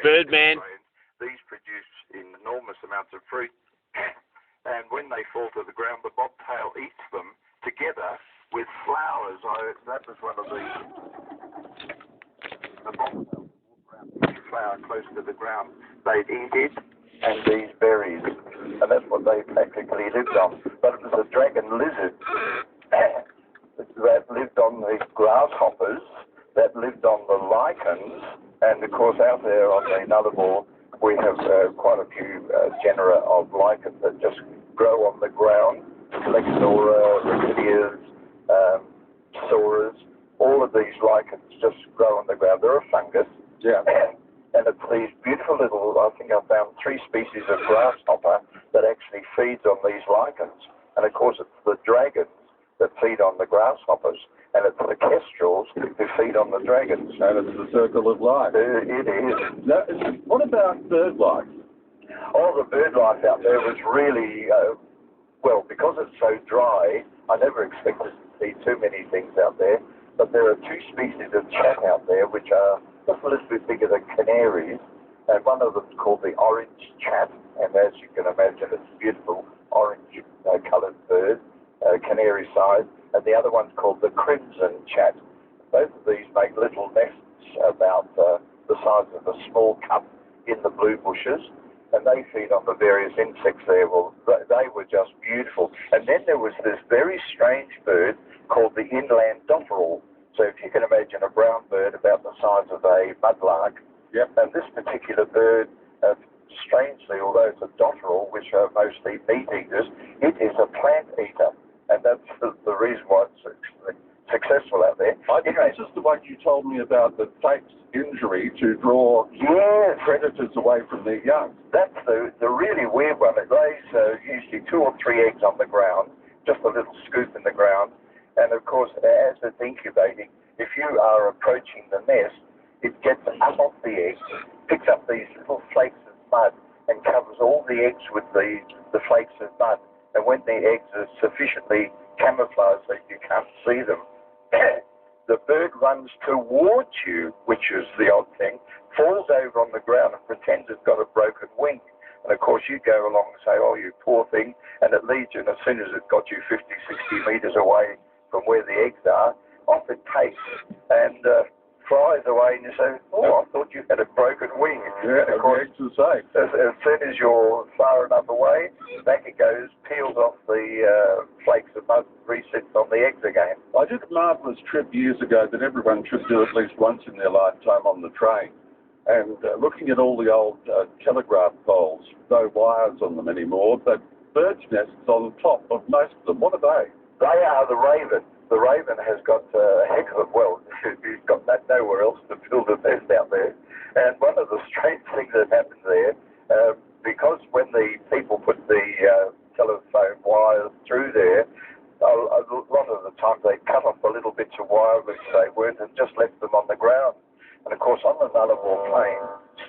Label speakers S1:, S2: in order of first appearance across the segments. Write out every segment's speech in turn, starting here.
S1: Birdman.
S2: These produce enormous amounts of fruit, and when they fall to the ground, the bobtail eats them together with flowers. That was one of the bobtails walk around each flower close to the ground. They'd eat it and these berries, and that's what they practically lived on. But it was a dragon lizard that lived on the grasshoppers, that lived on the lichens, and of course out there on the Nullarbor we have quite a few genera of lichens that just grow on the ground. Flexnora, Rhicidias, Soras, all of these lichens just grow on the ground. They're a fungus.
S3: Yeah.
S2: And it's these beautiful little, I think I found 3 species of grasshopper that actually feeds on these lichens. And of course it's the dragons that feed on the grasshoppers, and it's the kestrels who feed on the dragons.
S3: And it's the circle of life.
S2: It is.
S3: Now, what about bird life?
S2: Oh, the bird life out there was really, well, because it's so dry, I never expected to see too many things out there. But there are 2 species of chat out there which are just a little bit bigger than canaries. And one of them is called the orange chat. And as you can imagine, it's a beautiful orange coloured bird, canary size. And the other one's called the crimson chat. Both of these make little nests about the size of a small cup in the blue bushes, and they feed on the various insects there. Well, they were just beautiful. And then there was this very strange bird called the inland dotterel. So if you can imagine a brown bird about the size of a mudlark.
S3: Yep.
S2: And this particular bird, strangely, although it's a dotterel, which are mostly meat eaters, it is a plant eater. And that's the reason why it's successful out there.
S3: I think this is the one you told me about that takes injury to draw predators away from their young.
S2: That's the really weird one. It lays usually 2 or 3 eggs on the ground, just a little scoop in the ground. And of course, as it's incubating, if you are approaching the nest, it gets up off the eggs, picks up these little flakes of mud, and covers all the eggs with the flakes of mud. And when the eggs are sufficiently camouflaged so you can't see them, the bird runs towards you, which is the odd thing, falls over on the ground and pretends it's got a broken wing. And of course you go along and say, oh, you poor thing, and it leads you, and as soon as it got you 50, 60 metres away from where the eggs are, off it takes and flies away, and you say, oh, I thought you had a broken wing.
S3: Yeah,
S2: and of course,
S3: the same.
S2: As soon as you're far enough away, back it goes, peels off the flakes of mud, resits on the eggs again.
S3: I did a marvellous trip years ago that everyone should do at least once in their lifetime on the train. And looking at all the old telegraph poles, no wires on them anymore, but birds' nests on top of most of them. What are they?
S2: They are the raven. The raven has got a heck of a, well, he's got nowhere else to build a nest out there. And one of the strange things that happens there, because when the people put the telephone wires through there, a lot of the times they cut off the little bits of wire which they weren't and just left them on the ground. And of course on the Nullarbor plain,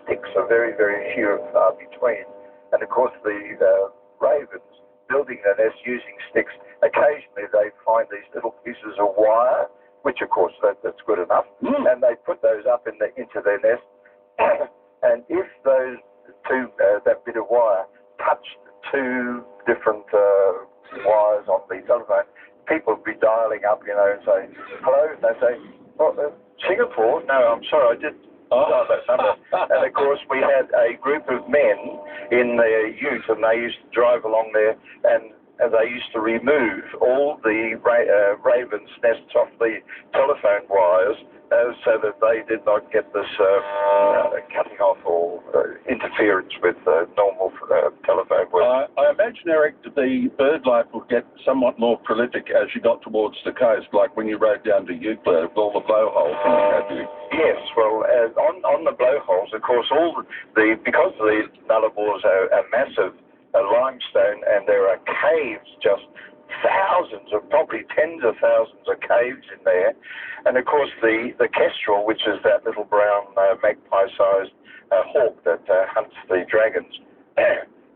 S2: sticks are very, very few and far between. And of course the ravens building their nest using sticks, occasionally they find these little pieces of wire, which of course that's good enough, and they put those up into their nest. And if those that bit of wire touched 2 different wires on the telephone, people would be dialing up, and say, hello, and they say, Singapore? No, I'm sorry, I did dial that number. And of course we had a group of men in their ute, and they used to drive along there, and they used to remove all the ravens' nests off the telephone wires so that they did not get this cutting off or interference with normal telephone work.
S3: I imagine, Eric, the bird life would get somewhat more prolific as you got towards the coast, like when you rode down to Euclid with all the blowholes and what have you.
S2: Yes, well, on the blowholes, of course, because the Nullarbors are massive limestone, and there are caves, just thousands of, probably tens of thousands of caves in there. And of course the kestrel, which is that little brown magpie-sized hawk that hunts the dragons,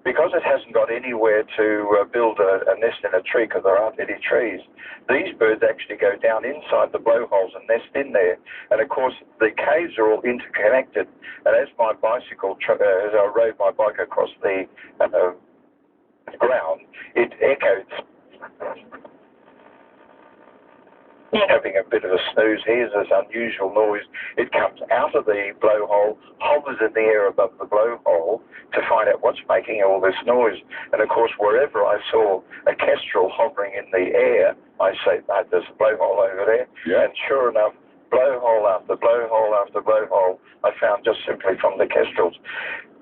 S2: because it hasn't got anywhere to build a nest in a tree because there aren't any trees, these birds actually go down inside the blowholes and nest in there. And of course, the caves are all interconnected. And as my bicycle, as I rode my bike across the ground, it echoed. Having a bit of a snooze, hears this unusual noise. It comes out of the blowhole, hovers in the air above the blowhole to find out what's making all this noise. And of course, wherever I saw a kestrel hovering in the air, I say, oh, there's a blowhole over there.
S3: Yeah.
S2: And sure enough, blowhole after blowhole after blowhole, I found just simply from the kestrels.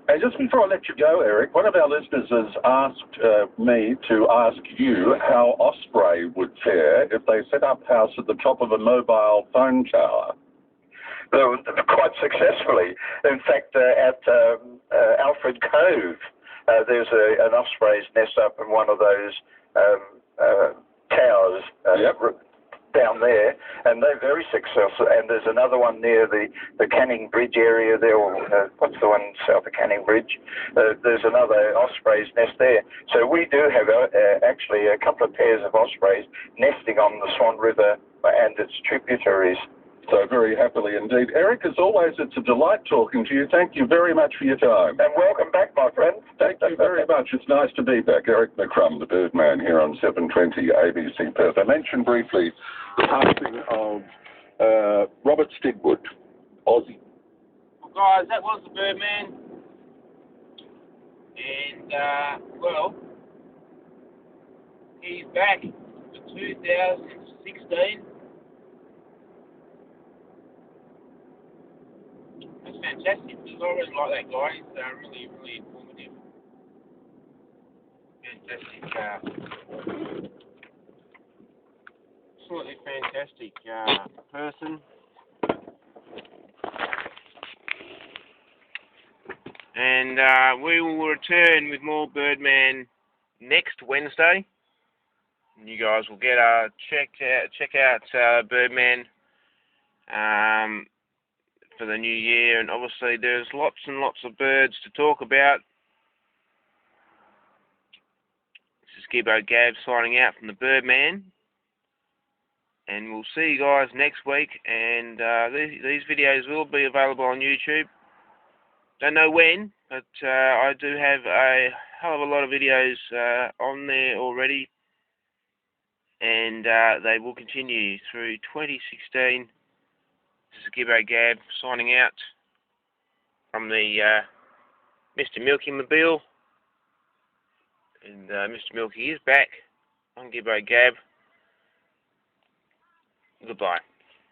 S3: And just before I let you go, Eric, one of our listeners has asked me to ask you how osprey would fare if they set up house at the top of a mobile phone tower.
S2: Quite successfully. In fact, at Alfred Cove, there's an osprey's nest up in one of those towers.
S3: Yep.
S2: Down there, and they're very successful. And there's another one near the Canning Bridge area there, or what's the one south of Canning Bridge? There's another osprey's nest there. So we do have actually a couple of pairs of ospreys nesting on the Swan River and its tributaries.
S3: So very happily indeed. Eric, as always, it's a delight talking to you. Thank you very much for your time.
S2: And welcome back, my friend.
S3: Thank you very much. It's nice to be back. Eric McCrum, the Birdman, here on 720 ABC Perth. I mentioned briefly the passing of Robert Stigwood, Aussie.
S1: Well, guys, that was the Birdman. And, well, he's back for 2016. That's fantastic. I really like that guy. He's really, really informative. Fantastic. Absolutely fantastic person. And we will return with more Birdman next Wednesday. And you guys will get check out Birdman for the new year, and obviously there's lots and lots of birds to talk about. This is Gibbo Gab signing out from the Birdman, and we'll see you guys next week. And these videos will be available on YouTube. Don't know when, but I do have a hell of a lot of videos on there already, and they will continue through 2016. This is Gibbo Gab signing out from the Mr. Milky Mobile. And Mr. Milky is back on Gibbo Gab. Goodbye.